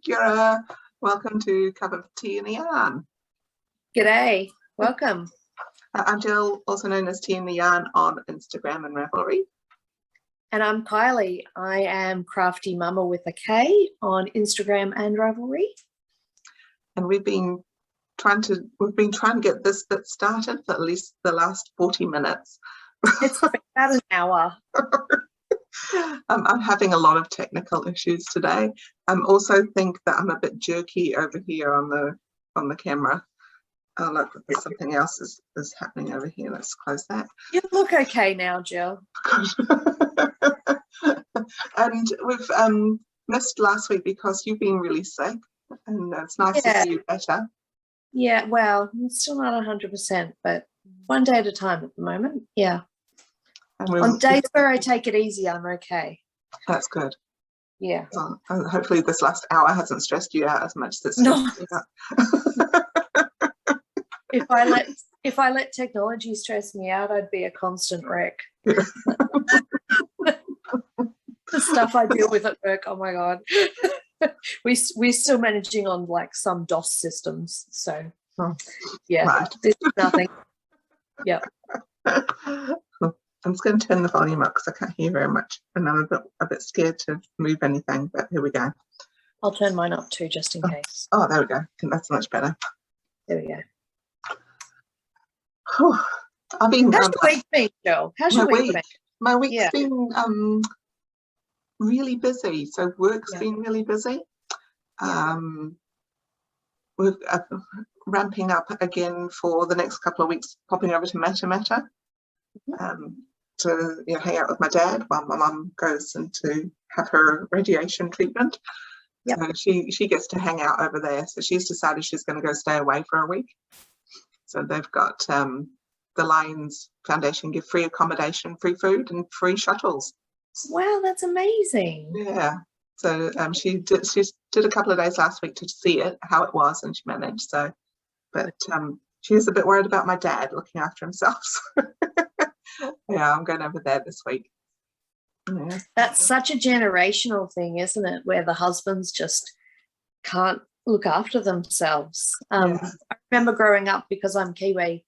Kia welcome to Cup of Tea and a Yarn. G'day, welcome. I'm Jill, also known as Tea and the Yarn on Instagram and Ravelry. And I'm Kylie. I am Crafty Mama with a K on Instagram and Ravelry. And we've been trying to get this bit started for at least the last 40 minutes. It's about an hour. I'm having a lot of technical issues today. I also think that I'm a bit jerky over here on the camera. Oh look, something else is happening over here. Let's close that. You look okay now, Jill. And we've missed last week because you've been really sick, and it's nice to see you better. Yeah, well, I'm still not 100%, but one day at a time at the moment. Yeah. On days where I take it easy, I'm okay. That's good. Yeah. Well, hopefully this last hour hasn't stressed you out as much as it's stressed you out. If I let technology stress me out, I'd be a constant wreck. The stuff I deal with at work, oh my God. We're still managing on like some DOS systems. So yeah, right. There's nothing. Yeah. I'm just going to turn the volume up because I can't hear very much, and I'm a bit scared to move anything, but here we go. I'll turn mine up too, just in case. Oh, there we go. I think that's much better. There we go. I've been. How's your week been, Jill? How's your week been? My week's been really busy. So work's been really busy. We're ramping up again for the next couple of weeks, popping over to Mata to hang out with my dad while my mum goes in to have her radiation treatment. Yep. So she gets to hang out over there. So she's decided she's going to go stay away for a week. So they've got the Lions Foundation give free accommodation, free food, and free shuttles. Wow, that's amazing. Yeah. So she did a couple of days last week to see it, how it was, and she managed. So, but she's a bit worried about my dad looking after himself. Yeah, I'm going over there this week. Yeah. That's such a generational thing, isn't it? Where the husbands just can't look after themselves. I remember growing up, because I'm Kiwi,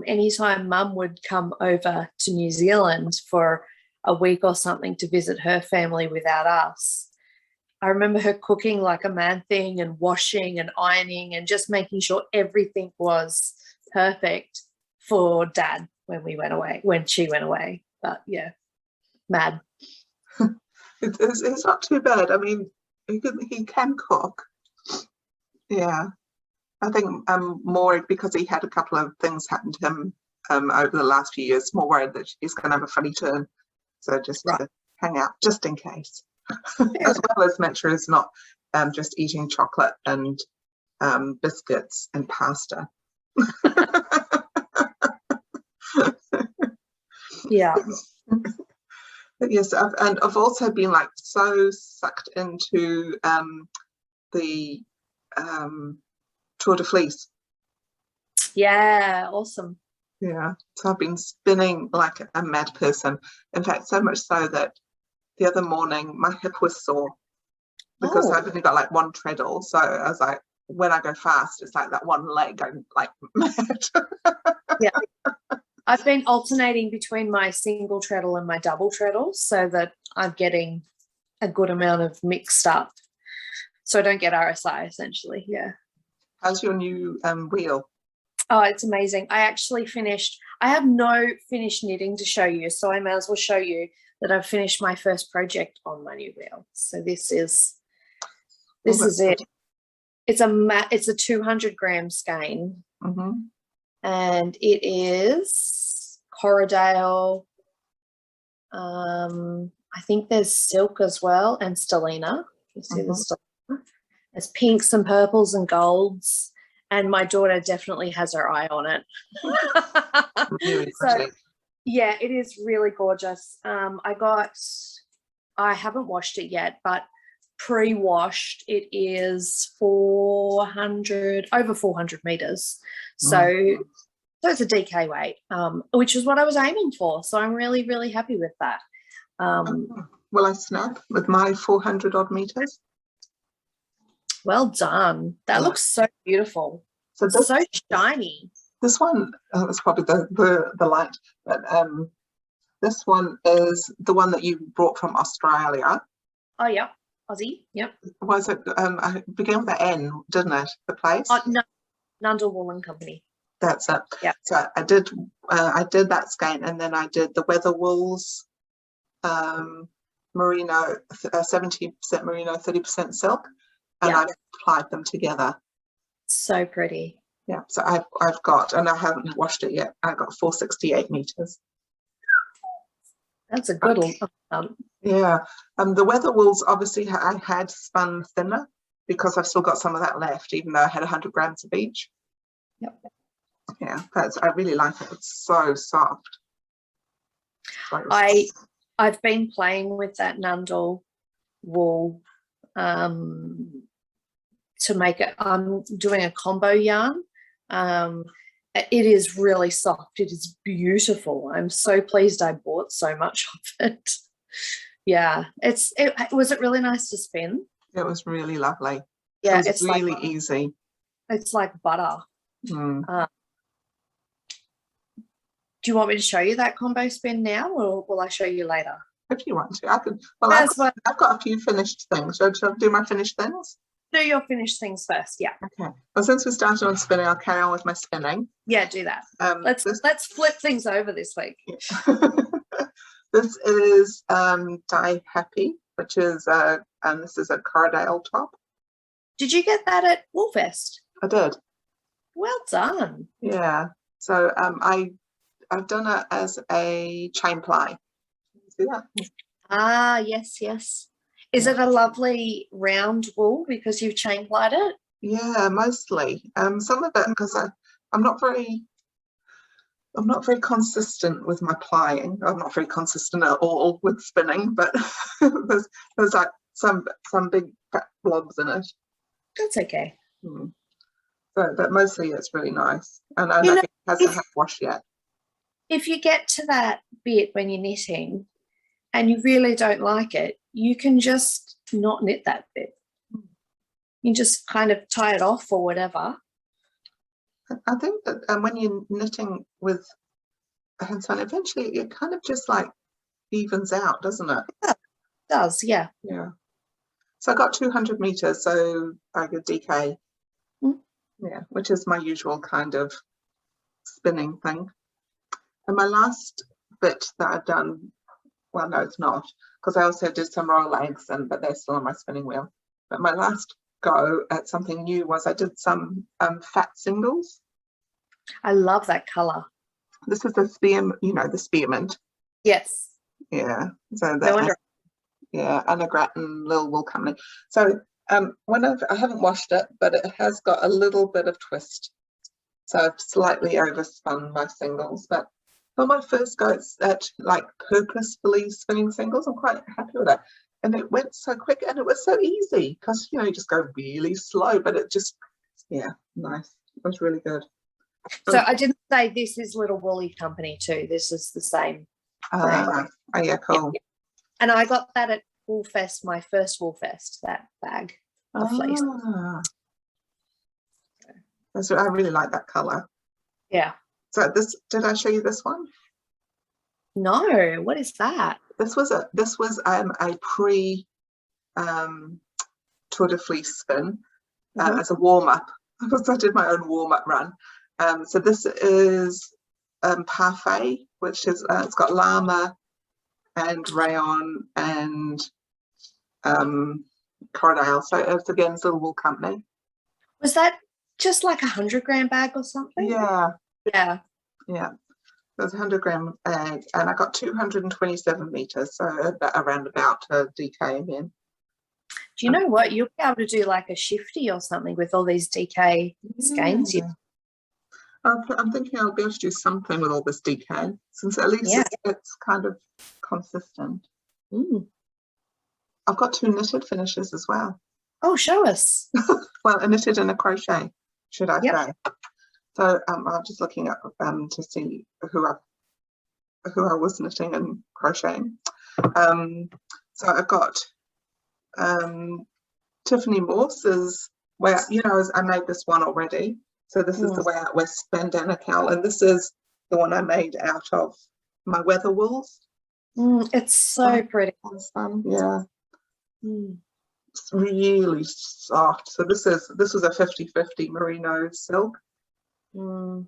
anytime Mum would come over to New Zealand for a week or something to visit her family without us, I remember her cooking like a mad thing and washing and ironing and just making sure everything was perfect for Dad when she went away. But yeah, mad. It's not too bad. I mean, he can cook. Yeah, I think I'm more, because he had a couple of things happen to him over the last few years, more worried that he's going to have a funny turn. So just to hang out, just in case. As well as make sure he's not just eating chocolate and biscuits and pasta. Yeah. But yes, I've also been like so sucked into the Tour de Fleece. Yeah, awesome. Yeah, so I've been spinning like a mad person. In fact, so much so that the other morning my hip was sore because I've only got like one treadle. So I was like, when I go fast, it's like that one leg going like mad. Yeah. I've been alternating between my single treadle and my double treadle so that I'm getting a good amount of mixed up, so I don't get RSI essentially. Yeah. How's your new wheel? Oh, it's amazing. I actually finished. I have no finished knitting to show you, so I may as well show you that I've finished my first project on my new wheel. So this is it. It's a 200 gram skein. And it is Corridale. I think there's silk as well, and Stellina. You see the Stellina. There's pinks and purples and golds, and my daughter definitely has her eye on it. So yeah, it is really gorgeous. I haven't washed it yet, but pre-washed it is over 400 meters. So it's a DK weight, which is what I was aiming for. So I'm really, really happy with that. Will I snap with my 400 odd meters? Well done. That Yeah. looks so beautiful. So It's so shiny. this one is probably the light, but this one is the one that you brought from Australia. Oh, yep. Aussie. Yep. Was it? It began with an N, didn't it? The place. Oh, no. Nundle Woolen Company. That's it. Yeah. So I did that skein, and then I did the Weather Wools, merino, 70% merino, 30% silk, and I applied them together. So pretty. Yeah. So I've got, and I haven't washed it yet. I got 468 meters. That's a good one. Yeah. The Weather Wools, obviously, I had spun thinner because I've still got some of that left, even though I had 100 grams of each. Yep. Yeah, I really like it. It's so soft. I've been playing with that Nundle wool to make it. I'm doing a combo yarn. It is really soft. It is beautiful. I'm so pleased I bought so much of it. Yeah, was it really nice to spin? It was really lovely. Yeah, it's really easy. It's like butter. Mm. Do you want me to show you that combo spin now, or will I show you later? If you want to, I could. Well, I've got a few finished things. Should I do my finished things? Do your finished things first. Yeah. Okay. Well, since we started on spinning, I'll carry on with my spinning. Yeah, do that. Let's flip things over this week. Yeah. This is Die Happy, which is and this is a Cardale top. Did you get that at Woolfest? I did. Well done. Yeah. So I've done it as a chain ply. See that? Ah, yes. Is it a lovely round wool because you've chain plied it? Yeah, mostly. Some of it because I'm not very consistent with my plying. I'm not very consistent at all with spinning, but there's like some big fat blobs in it. That's okay. So, but mostly it's really nice, and I don't think it hasn't had wash yet. If you get to that bit when you're knitting and you really don't like it, you can just not knit that bit. You just kind of tie it off or whatever. I think that when you're knitting with hand spun, eventually it kind of just like evens out, doesn't it? Yeah, it does, yeah. Yeah. So I got 200 meters, so I get DK. Yeah, which is my usual kind of spinning thing. And my last bit that I've done, well, no, it's not, because I also did some roll legs, but they're still on my spinning wheel. But my last go at something new was I did some fat singles. I love that color. This is the the spearmint. Yes. Yeah. So that. Yeah, Anna Grattan, Lil Wool Company. So I haven't washed it, but it has got a little bit of twist. So I've slightly overspun my singles, but for my first go at like purposefully spinning singles, I'm quite happy with that. And it went so quick and it was so easy because you just go really slow, but it just, nice. It was really good. So I didn't say this is Little Woolly Company too. This is the same brand. Oh yeah, cool. Yeah. And I got that at Woolfest, my first Woolfest, that bag of fleece. So I really like that color. Yeah. So did I show you this one? No, what is that? This was a pre Tour de Fleece spin as a warm up. I did my own warm up run. So this is Parfait, which is it's got llama and rayon and Cardale. So it's again Little Wool Company. Was that just like 100-gram bag or something? Yeah. There's a 100-gram bag, and I got 227 meters, so around about DK again. Do you know what? You'll be able to do like a shifty or something with all these DK skeins. I'm thinking I'll be able to do something with all this DK, since at least it's kind of consistent. I've got 2 knitted finishes as well. Oh, show us. Well, a knitted and a crochet, should I say. So I'm just looking up to see who I was knitting and crocheting. So I've got Tiffany Morse's where, I made this one already. So this is the way out west bandana cowl, and this is the one I made out of my weather wools. It's so pretty. Yeah. It's really soft. So this was a 50-50 merino silk. And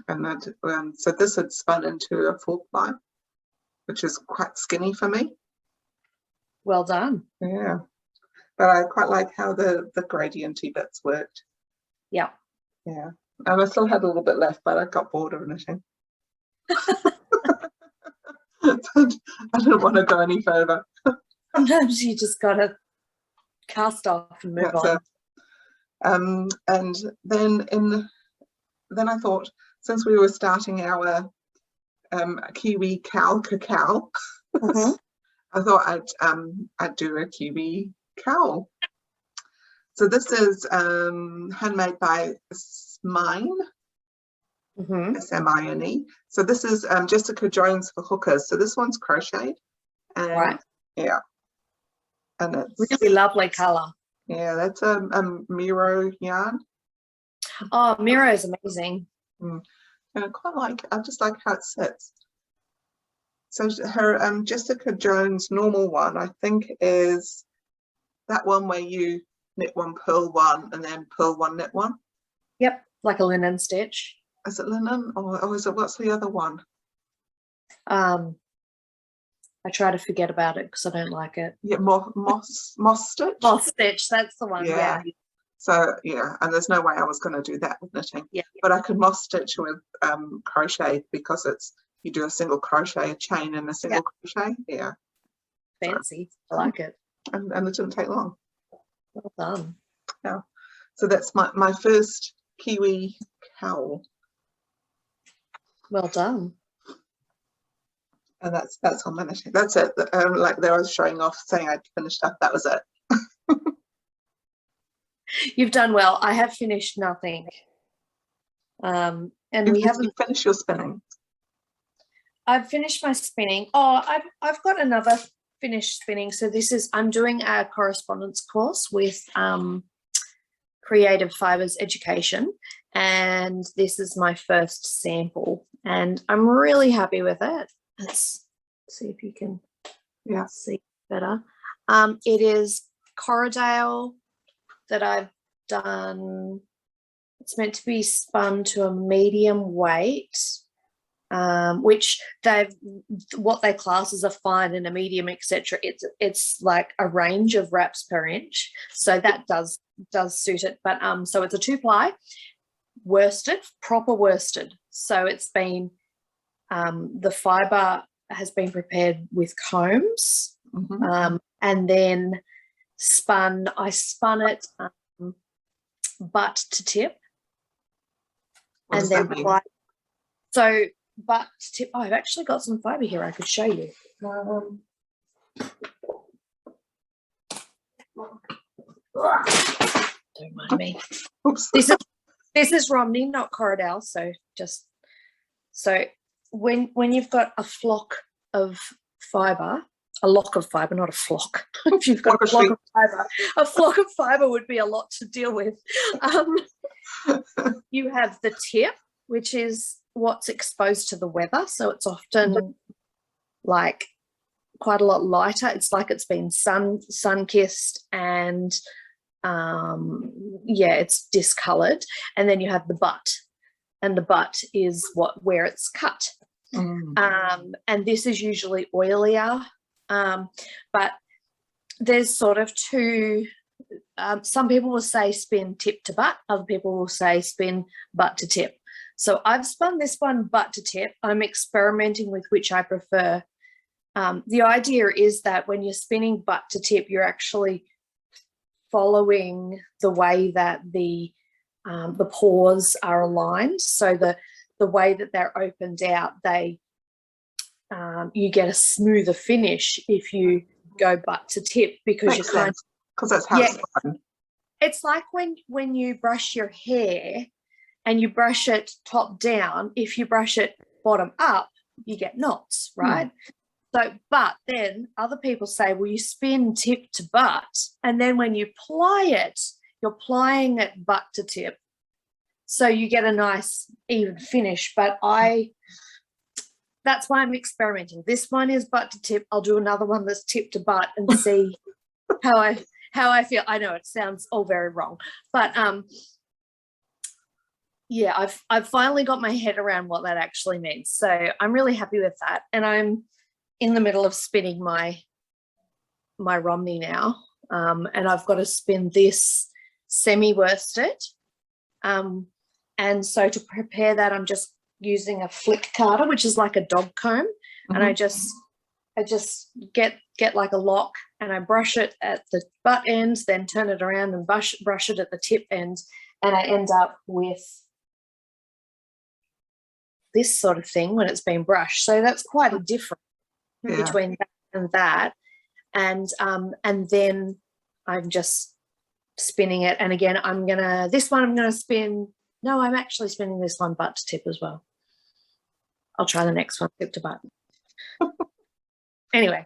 that, so this had spun into a 4-ply, which is quite skinny for me. Well done. Yeah. But I quite like how the gradienty bits worked. Yeah. Yeah. And I still had a little bit left, but I got bored of knitting. I didn't want to go any further. Sometimes you just got to cast off and move on. And then I thought, since we were starting our Kiwi cacao, I thought I'd do a Kiwi cowl. So this is handmade by Smine, S-M-I-N-E. So this is Jessica Jones for hookers. So this one's crocheted, and yeah, and it's really lovely color. Yeah, that's a Miro yarn. Oh, Miro is amazing. And I just like how it sits. So her Jessica Jones normal one, I think, is that one where you knit one, purl one, and then purl one, knit one. Yep, like a linen stitch. Is it linen, or is it, what's the other one? I try to forget about it because I don't like it. Yeah, moss stitch. Moss stitch, that's the one. Yeah. So yeah, and there's no way I was going to do that with knitting. Yeah. But I could moss stitch with crochet, because you do a single crochet, a chain, and a single crochet. Yeah. Fancy. I like it. And it didn't take long. Well done. Yeah. So that's my first Kiwi cowl. Well done. And that's on my knitting. That's it. Like there I was showing off, saying I'd finished up. That was it. You've done well. I have finished nothing. And we haven't finished your spinning. I've finished my spinning. Oh, I've got another finished spinning. So I'm doing a correspondence course with Creative Fibers Education, and this is my first sample, and I'm really happy with it. Let's see if you can see better. It is Corriedale that I've done. It's meant to be spun to a medium weight, which what they class as a fine and a medium, etc. It's like a range of wraps per inch, so that does suit it. But so it's a 2-ply worsted, proper worsted. So it's been the fiber has been prepared with combs, and then spun. I spun it butt to tip, and then so butt to tip. Oh, I've actually got some fiber here. I could show you. Don't mind me. Oops. This is Romney, not Corriedale. So when you've got a flock of fiber, a lock of fiber, not a flock. If you've got a flock of fiber would be a lot to deal with. You have the tip, which is what's exposed to the weather, so it's often like quite a lot lighter. It's like it's been sun-kissed, and it's discolored. And then you have the butt, and the butt is where it's cut. And this is usually oilier, but there's sort of two. Some people will say spin tip to butt, other people will say spin butt to tip. So I've spun this one butt to tip. I'm experimenting with which I prefer. The idea is that when you're spinning butt to tip, you're actually following the way that the paws are aligned. So the way that they're opened out, you get a smoother finish if you go butt to tip, because because that's how it's done. It's like when you brush your hair and you brush it top down. If you brush it bottom up, you get knots, right? So, but then other people say, well, you spin tip to butt, and then when you ply it, you're plying it butt to tip, so you get a nice even finish. But that's why I'm experimenting. This one is butt to tip. I'll do another one that's tip to butt and see how I feel. I know it sounds all very wrong, but yeah, I've finally got my head around what that actually means. So I'm really happy with that. And I'm in the middle of spinning my Romney now. And I've got to spin this semi-worsted. And so to prepare that, I'm just using a flick carder, which is like a dog comb. Mm-hmm. And I just get like a lock, and I brush it at the butt ends, then turn it around and brush it at the tip end. And I end up with this sort of thing when it's been brushed. So that's quite a difference between that and that. And then I'm just spinning it. And again, I'm gonna spin. No, I'm actually spinning this one butt to tip as well. I'll try the next one tip to butt. Anyway,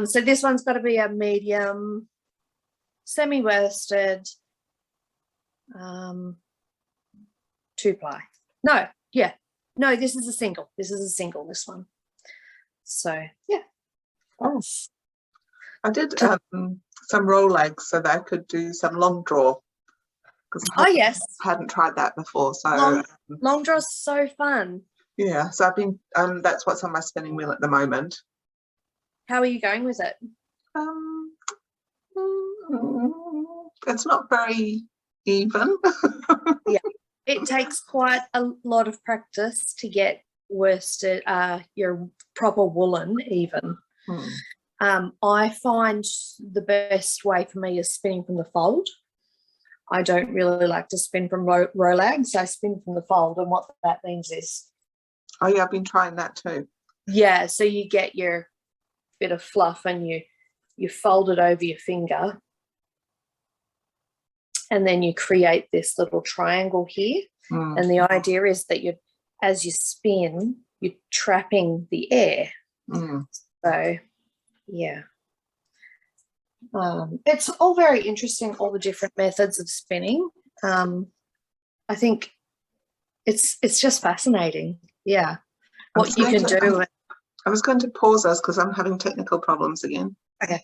so this one's got to be a medium, semi-worsted, 2-ply. No, this is a single. This one. So yeah. Oh, I did some roll legs so that I could do some long draw. Yes, I hadn't tried that before. So long draw's so fun. Yeah, so I've been that's what's on my spinning wheel at the moment. How are you going with it? It's not very even. Yeah, it takes quite a lot of practice to get worsted, your proper woolen even. I find the best way for me is spinning from the fold. I don't really like to spin from rolags. I spin from the fold, and what that means is, oh yeah, I've been trying that too. Yeah, so you get your bit of fluff and you fold it over your finger, and then you create this little triangle here. And the idea is that as you spin, you're trapping the air. So yeah, it's all very interesting, all the different methods of spinning. I think it's just fascinating. Yeah, what you can do. I was going to pause us because I'm having technical problems again. Okay.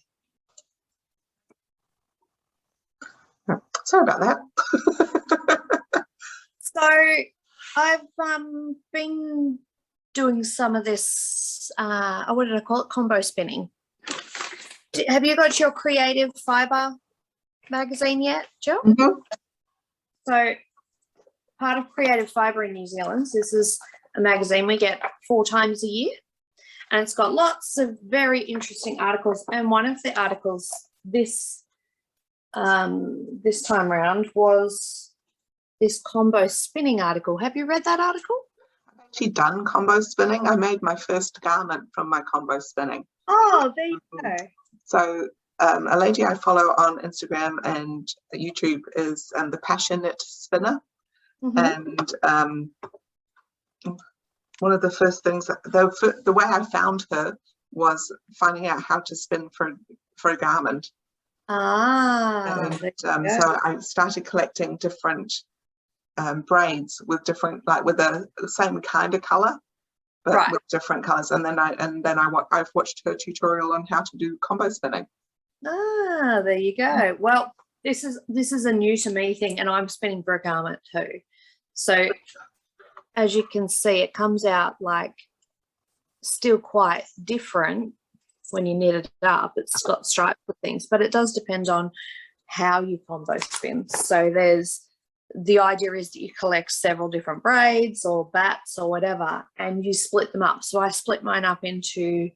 Sorry about that. So I've been doing some of this, what did I call it? Combo spinning. Have you got your Creative Fibre magazine yet, Jill? So part of Creative Fibre in New Zealand, this is a magazine we get 4 times a year. And it's got lots of very interesting articles. And one of the articles this time around was this combo spinning article. Have you read that article? I've actually done combo spinning. I made my first garment from my combo spinning. Oh, there you go. So a lady I follow on Instagram and YouTube is the Passionate Spinner. And one of the first things, the way I found her was finding out how to spin for a garment. So I started collecting different braids with different, like with the same kind of color, but with different colors. And then I've watched her tutorial on how to do combo spinning. There you go. Well, this is a new to me thing, and I'm spinning for a garment too. So as you can see, it comes out like still quite different when you knit it up. It's got stripes with things, but it does depend on how you combo spin. So the idea is that you collect several different braids or bats or whatever, and you split them up. So I split mine up into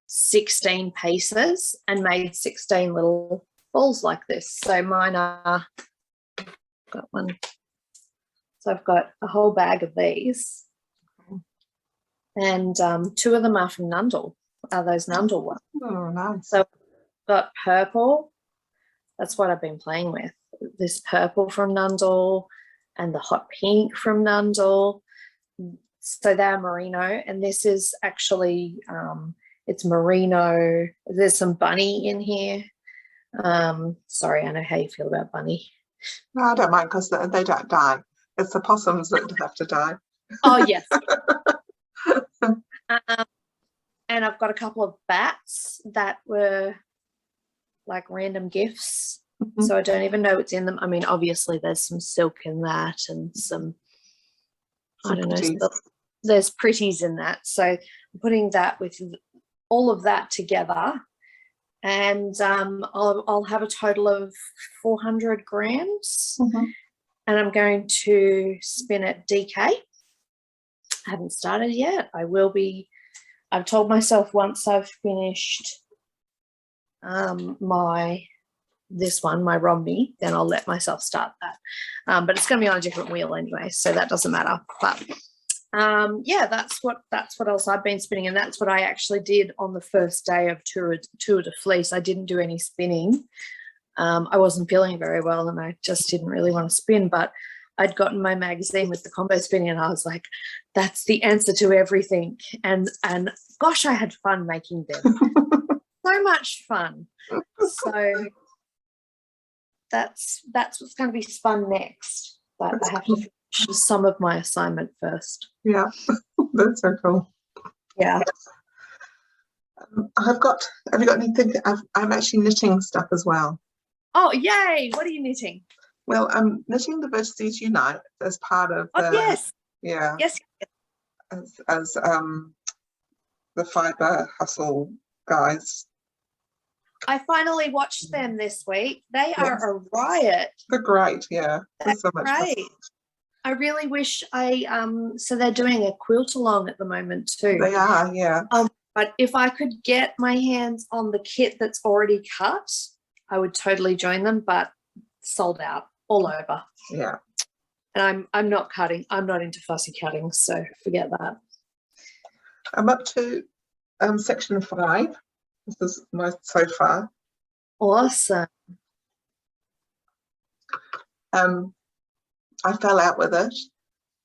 16 pieces and made 16 little balls like this. So mine are, got one. So I've got a whole bag of these, and 2 of them are from Nundle, are those Nundle ones. Oh, nice. So I've got purple, that's what I've been playing with, this purple from Nundle and the hot pink from Nundle. So they're merino, and this is actually, it's merino. There's some bunny in here. Sorry, I know how you feel about bunny. No, I don't mind because they don't die. It's the possums that have to die. Oh, yes. And I've got a couple of bats that were like random gifts. So I don't even know what's in them. I mean, obviously there's some silk in that and some I don't know, there's pretties in that. So I'm putting that with all of that together, and I'll have a total of 400 grams, and I'm going to spin it DK. I haven't started yet. I will be. I've told myself once I've finished my Romney, then I'll let myself start that. But it's going to be on a different wheel anyway, so that doesn't matter. But yeah, that's what else I've been spinning, and that's what I actually did on the first day of Tour de Fleece. I didn't do any spinning. I wasn't feeling very well, and I just didn't really want to spin. But I'd gotten my magazine with the combo spinning, and I was like, "That's the answer to everything." And gosh, I had fun making them. So much fun. So that's what's going to be spun next. But I have to finish some of my assignment first. Yeah, that's so cool. Yeah. Have you got anything? I'm actually knitting stuff as well. Oh, yay! What are you knitting? Well, I'm knitting the Vertices Unite as part of the yes. as the Fibre Hustle guys. I finally watched them this week. They are a riot. They're great, yeah. They're so much fun. I really wish so they're doing a quilt along at the moment too. They are, yeah. But if I could get my hands on the kit that's already cut, I would totally join them, but sold out all over. Yeah. And I'm not cutting. I'm not into fussy cutting, so forget that. I'm up to section 5. This is my so far. Awesome. I fell out with it.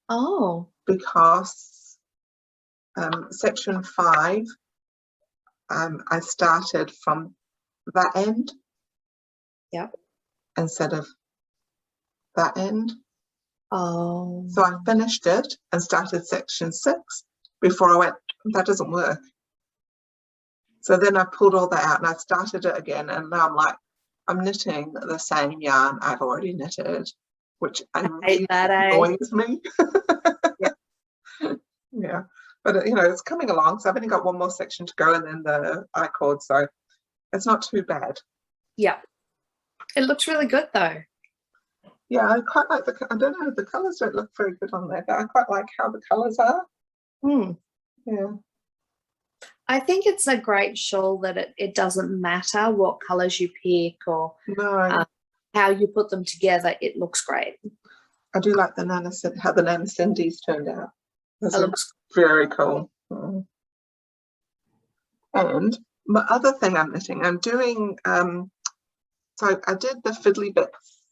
Oh. Because section 5, I started from that end. Yeah. Instead of that end. Oh. So I finished it and started section 6 before I went, that doesn't work. So then I pulled all that out and I started it again, and now I'm like, I'm knitting the same yarn I've already knitted, which really annoys me. Yeah, but it's coming along, so I've only got one more section to go and then the I-cord, so it's not too bad. Yeah, it looks really good though. Yeah, I quite like I don't know, the colours don't look very good on there, but I quite like how the colours are. Yeah, I think it's a great shawl that it doesn't matter what colours you pick or how you put them together, it looks great. I do like how the Nana Cindy's turned out. This looks very cool. And my other thing I'm knitting, I'm doing, so I did the fiddly bits.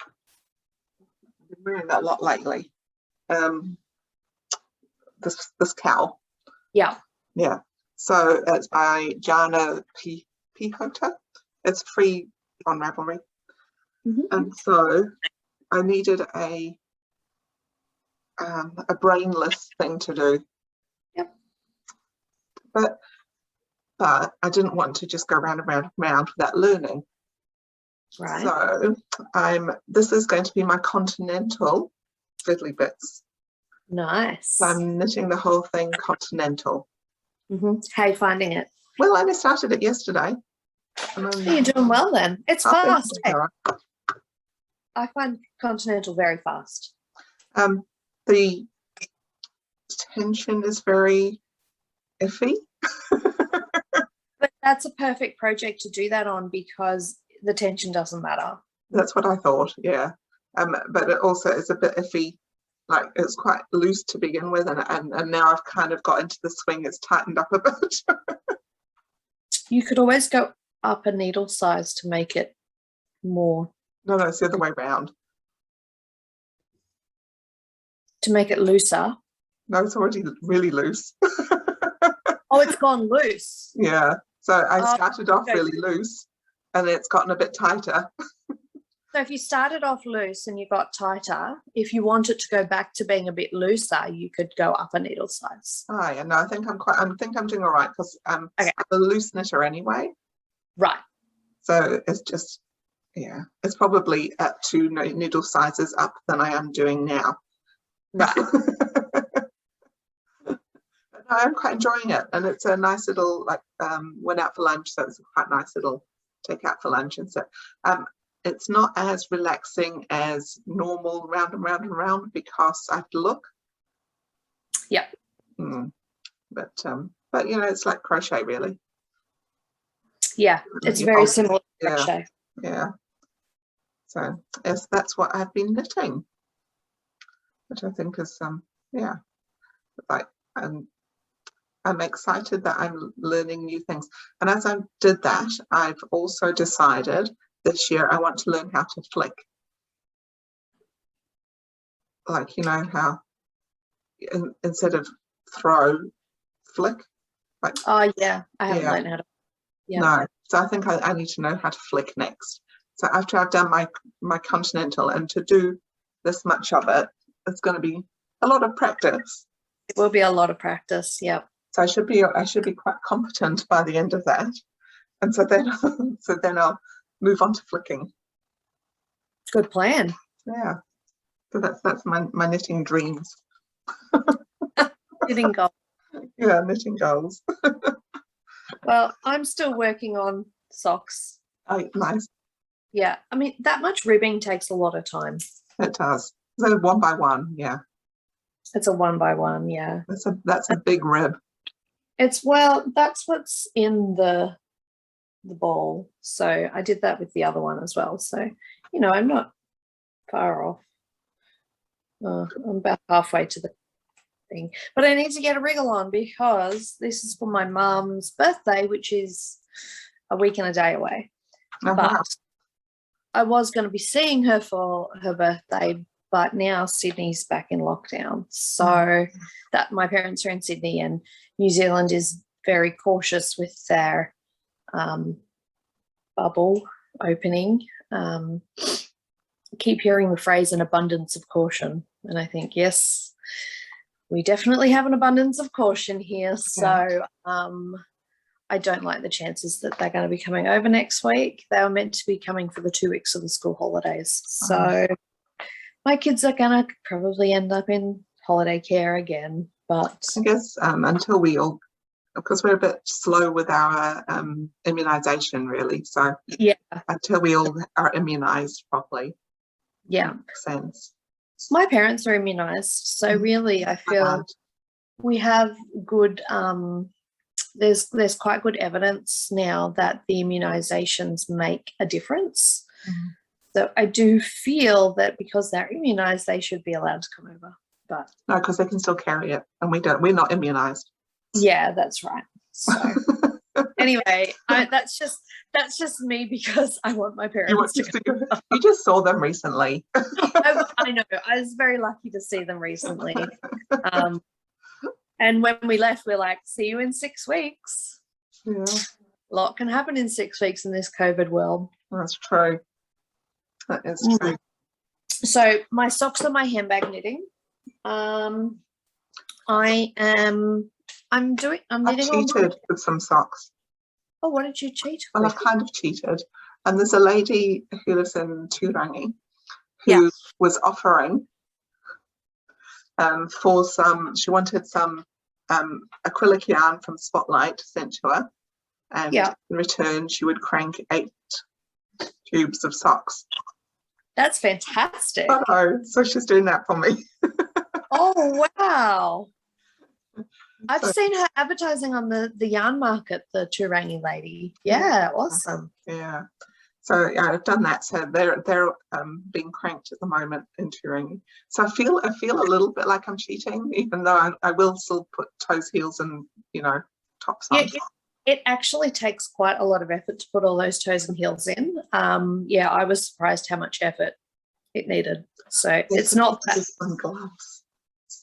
I've been wearing that a lot lately. This cowl. Yeah. Yeah. So it's by Jana Pihota. It's free on Ravelry. And so I needed a brainless thing to do. Yep. But I didn't want to just go round and round and round without learning. Right. So this is going to be my continental fiddly bits. Nice. So I'm knitting the whole thing continental. How are you finding it? Well, I only started it yesterday. You're doing well then. It's fast. Right. I find continental very fast. The tension is very iffy. But that's a perfect project to do that on because the tension doesn't matter. That's what I thought, yeah. But it also is a bit iffy. Like it's quite loose to begin with, and now I've kind of got into the swing. It's tightened up a bit. You could always go up a needle size to make it more. No, it's the other way around. To make it looser. No, it's already really loose. Oh, it's gone loose. Yeah. So I started off really loose, and it's gotten a bit tighter. So if you started off loose and you got tighter, if you want it to go back to being a bit looser, you could go up a needle size. Oh yeah, no, I think I'm doing all right because Okay. I'm a loose knitter anyway. Right. So it's just, yeah, it's probably at 2 needle sizes up than I am doing now. Right. No, I'm quite enjoying it, and it's a nice little, like, went out for lunch, so it's a quite nice little take out for lunch. And so it's not as relaxing as normal round and round and round because I have to look. Yeah. But you know, it's like crochet really. Yeah, it's very similar to crochet. Yeah. So yes, that's what I've been knitting, which I think is yeah, like I'm excited that I'm learning new things. And as I did that, I've also decided this year I want to learn how to flick. Like, you know, how instead of throw, flick. Like, oh, yeah. I haven't learned how to. Yeah. No. So I think I need to know how to flick next. So after I've done my continental, and to do this much of it, it's going to be a lot of practice. It will be a lot of practice. Yeah. So I should be quite competent by the end of that, and so then I'll move on to flicking. Good plan. Yeah. So that's my knitting dreams. Knitting goals. Yeah, knitting goals. Well, I'm still working on socks. Oh, nice. Yeah. I mean, that much ribbing takes a lot of time. It does. So 1 by 1, yeah. It's a 1 by 1, yeah. That's a big rib. That's what's in the bowl. So I did that with the other one as well. So, you know, I'm not far off. I'm about halfway to the thing. But I need to get a wriggle on because this is for my mum's birthday, which is a week and a day away. But Wow. I was going to be seeing her for her birthday, but now Sydney's back in lockdown. So that my parents are in Sydney, and New Zealand is very cautious with their bubble opening. Keep hearing the phrase an abundance of caution. And I think, yes, we definitely have an abundance of caution here. So I don't like the chances that they're going to be coming over next week. They were meant to be coming for the 2 weeks of the school holidays. So my kids are going to probably end up in holiday care again. But I guess until we all, because we're a bit slow with our immunisation, really. So yeah, until we all are immunised properly. Yeah. Makes sense. My parents are immunised. So really I feel we have good there's quite good evidence now that the immunisations make a difference. So I do feel that because they're immunised, they should be allowed to come over. But no, because they can still carry it, and we're not immunised. Yeah, that's right. So anyway, that's just me because I want my parents you just saw them recently. I know. I was very lucky to see them recently. And when we left, we're like, see you in 6 weeks. Yeah. A lot can happen in 6 weeks in this COVID world. That's true. That is true. So my socks are my handbag knitting. I'm knitting cheated with some socks. Oh, what did you cheat Well, with? I've kind of cheated. And there's a lady who lives in Turangi who was offering for she wanted some acrylic yarn from Spotlight sent to her, and in return she would crank 8 tubes of socks. That's fantastic. Oh, so she's doing that for me. Oh, wow. I've seen her advertising on the yarn market, the Turangi lady. Yeah, awesome. Yeah. So yeah, I've done that. So they're being cranked at the moment in Turangi. So I feel a little bit like I'm cheating, even though I will still put toes, heels, and tops on. Yeah, it actually takes quite a lot of effort to put all those toes and heels in. Yeah, I was surprised how much effort it needed. So it's not that. Some gloves.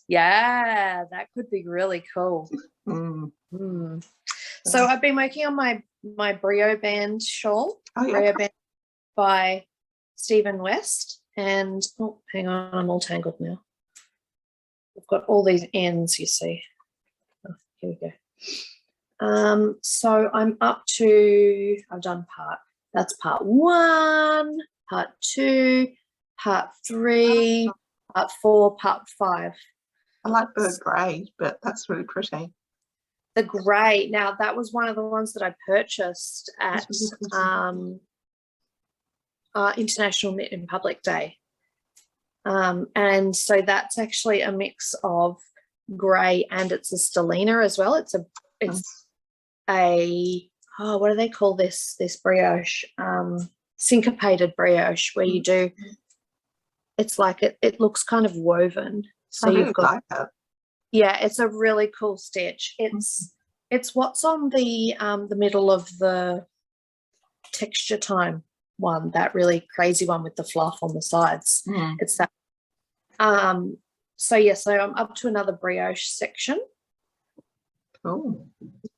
Yeah, that could be really cool. So I've been working on my Brio band shawl. Brio band by Stephen West, and oh, hang on, I'm all tangled now. I've got all these ends, you see. Oh, here we go. So I'm up to, I've done that's part 1, part 2, part 3, part 4, part 5. I like the grey, but that's really pretty. The grey, now that was one of the ones that I purchased at International Knit in Public Day. And so that's actually a mix of grey, and it's a stellina as well. It's a what do they call this brioche? Syncopated brioche, where you do, it's like it looks kind of woven. So you've got, like that. Yeah, it's a really cool stitch. It's what's on the middle of the Texture Time one, that really crazy one with the fluff on the sides. It's that. So yeah, so I'm up to another brioche section. Oh,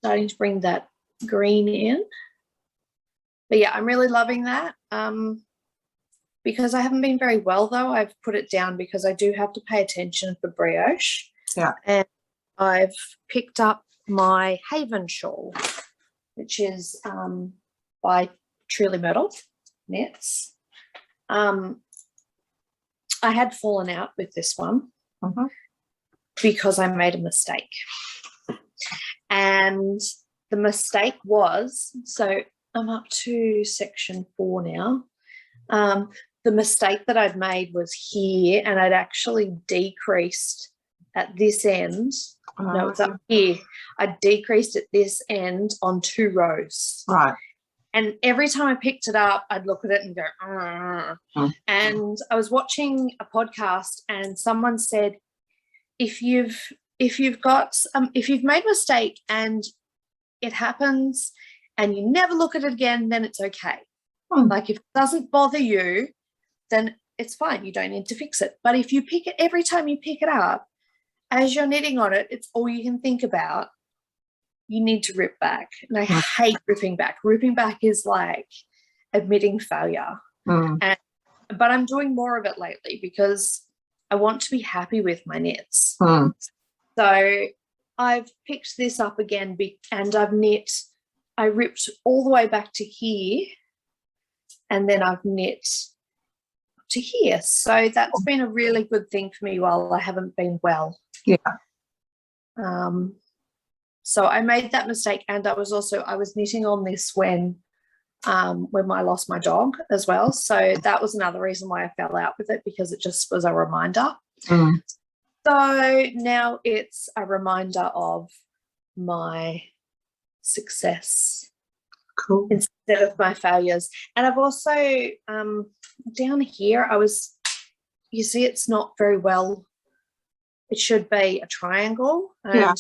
Starting to bring that green in. But yeah, I'm really loving that. Because I haven't been very well though, I've put it down because I do have to pay attention for brioche. Yeah. And I've picked up my Haven shawl, which is by Truly Myrtle Knits. I had fallen out with this one because I made a mistake. And the mistake was, so I'm up to section 4 now. The mistake that I'd made was here, and I'd actually decreased at this end. No, it's up here. I decreased at this end on 2 rows. Right. And every time I picked it up, I'd look at it and go, And I was watching a podcast, and someone said, if you've made a mistake and it happens and you never look at it again, then it's okay. Like, if it doesn't bother you, then it's fine. You don't need to fix it. But if you pick it, every time you pick it up, as you're knitting on it, it's all you can think about. You need to rip back. And I hate ripping back. Ripping back is like admitting failure. But I'm doing more of it lately because I want to be happy with my knits. So I've picked this up again, and I ripped all the way back to here, and then I've knit to here. So that's been a really good thing for me while I haven't been well. Yeah. So I made that mistake, and I was knitting on this when I lost my dog as well. So that was another reason why I fell out with it, because it just was a reminder. So now it's a reminder of my success. Cool. Instead of my failures. And I've also down here, you see it's not very well, it should be a triangle, and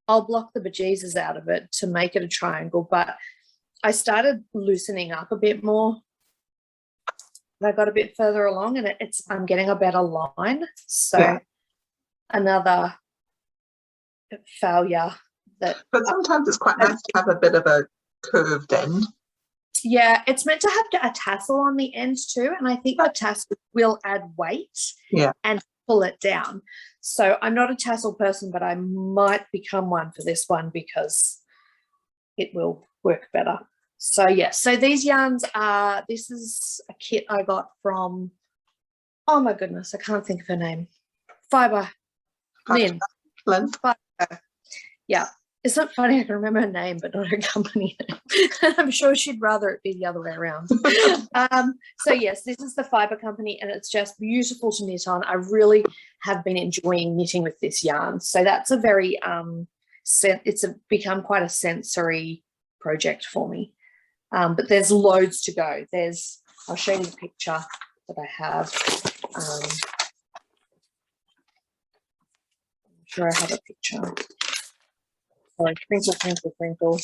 I'll block the bejesus out of it to make it a triangle, but I loosening up a bit more. I got a bit further along, and I'm getting a better line. So another failure. But sometimes it's quite nice to have a bit of a curved end. Yeah, it's meant to have a tassel on the end too, and I think the tassel will add weight and pull it down. So I'm not a tassel person, but I might become one for this one because it will work better. So yeah, so these yarns this is a kit I got from, oh my goodness, I can't think of her name. Lynn. Yeah. It's not funny I can remember her name, but not her company name. I'm sure she'd rather it be the other way around. So yes, this is the Fibre Company, and it's just beautiful to knit on. I really have been enjoying knitting with this yarn. So that's a very, become quite a sensory project for me. But there's loads to go. I'll show you the picture that I have. I'm sure I have a picture. Sorry, crinkle, crinkle, crinkle.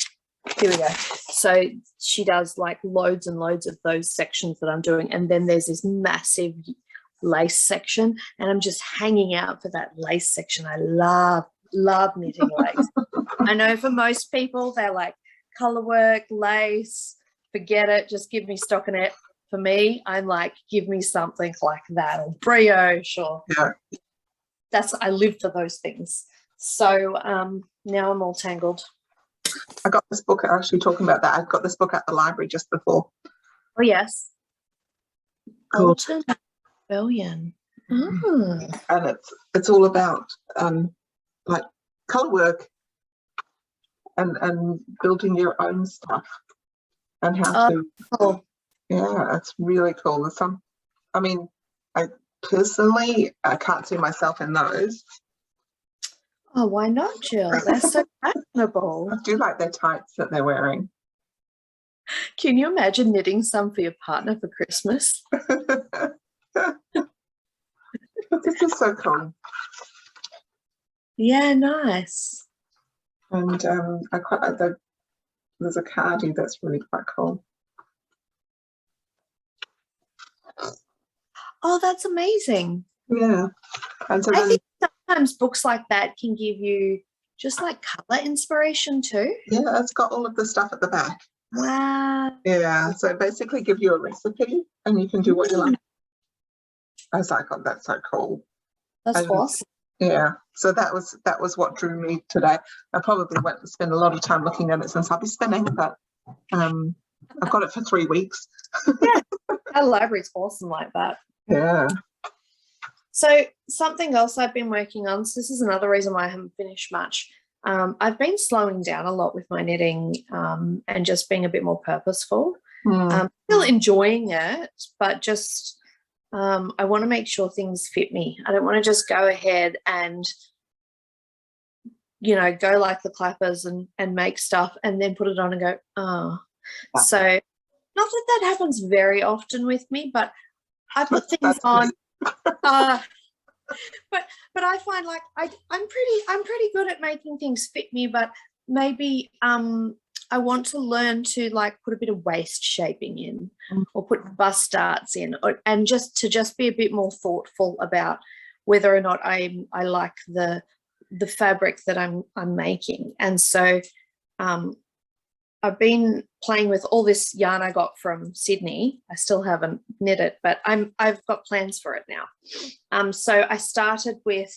Here we go. So she does like loads and loads of those sections that I'm doing. And then there's this massive lace section, and I'm just hanging out for that lace section. I love knitting lace. I know for most people, they're like, color work, lace, forget it, just give me stockinette. For me, I'm like, give me something like that, or brioche, or Yeah. I live for those things. So now I'm all tangled. I got this book, actually talking about that, I got this book at the library just before. Oh, yes. Called Alton Rebellion. Oh. And it's all about like color work and building your own stuff and how to. Oh. Yeah, it's really cool. There's some, I mean, I personally, I can't see myself in those. Oh, why not, Jill? They're so fashionable. I do like their tights that they're wearing. Can you imagine knitting some for your partner for Christmas? This is so cool. Yeah, nice. And I quite like there's a cardie that's really quite cool. Oh, that's amazing. Yeah. And so I think sometimes books like that can give you just like color inspiration too. yeah, it's got all of the stuff at the back. Wow. Yeah, so basically give you a recipe and you can do what you like. I was like, oh, that's so cool. That's awesome. Yeah, so that was what drew me today. I probably won't spend a lot of time looking at it since I'll be spinning, but I've got it for 3 weeks. Yeah, our library's awesome like that. Yeah. So something else I've been working on, so this is another reason why I haven't finished much. I've been slowing down a lot with my knitting and just being a bit more purposeful. Still enjoying it, but just I want to make sure things fit me. I don't want to just go ahead and, you know, go like the clappers and make stuff and then put it on and go, oh. Yeah. So not that that happens very often with me, but I put things on. But I find like I'm pretty good at making things fit me, but maybe I want to learn to like put a bit of waist shaping in or put bust darts in, and just be a bit more thoughtful about whether or not I like the fabric that I'm making. And so I've been playing with all this yarn I got from Sydney. I still haven't knit it, but I've got plans for it now. So I started with,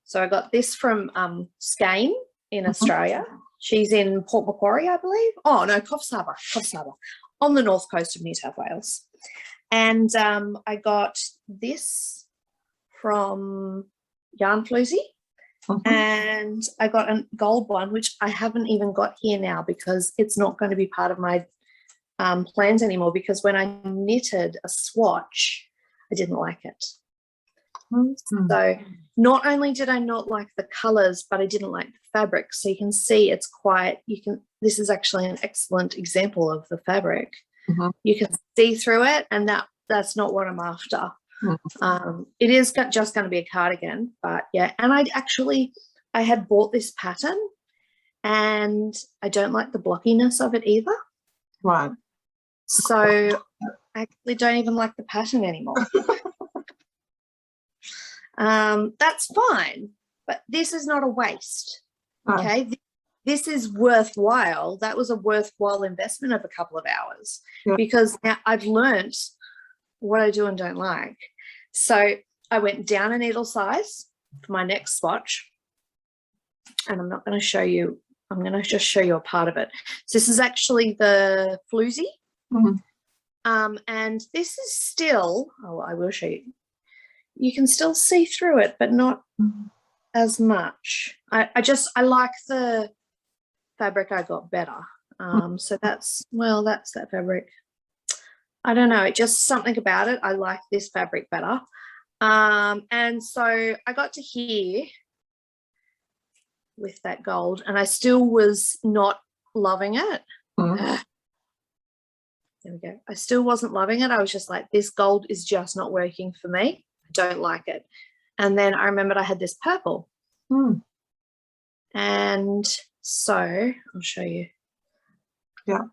so I got this from Skane in Australia. She's in Port Macquarie, I believe. Oh no, Coffs Harbour, on the north coast of New South Wales. And I got this from Yarn Floozy. And I got a gold one, which I haven't even got here now because it's not going to be part of my plans anymore, because when I knitted a swatch, I didn't like it. So not only did I not like the colors, but I didn't like the fabric. So you can see it's quite, this is actually an excellent example of the fabric. You can see through it, and that's not what I'm after. It is just going to be a cardigan, but yeah. And I had bought this pattern and I don't like the blockiness of it either. Right. So I actually don't even like the pattern anymore. That's fine, but this is not a waste. Okay. This is worthwhile. That was a worthwhile investment of a couple of hours, because now I've learned what I do and don't like. So I went down a needle size for my next swatch, and I'm not going to show you, I'm going to just show you a part of it. So this is actually the Floozy. And this is still, I will show you. You can still see through it, but not as much. I like the fabric I got better. So that's that fabric. I don't know, it just something about it. I like this fabric better. And so I got to here with that gold, and I still was not loving it. There we go. I still wasn't loving it. I was just like, this gold is just not working for me. I don't like it. And then I remembered I had this purple. And so I'll show you. Yeah.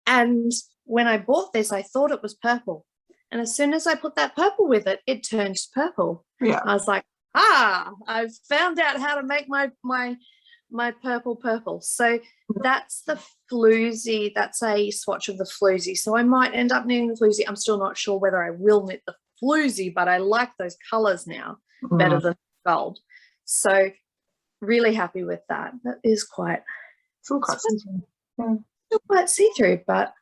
And when I bought this, I thought it was purple. And as soon as I put that purple with it, it turned purple. Yeah. I was like, I've found out how to make my my purple. So that's the floozy. That's a swatch of the floozy. So I might end up knitting the floozy. I'm still not sure whether I will knit the floozy, but I like those colors now better than gold. So really happy with that. That is quite, It's all quite see-through. Yeah. still quite see-through, but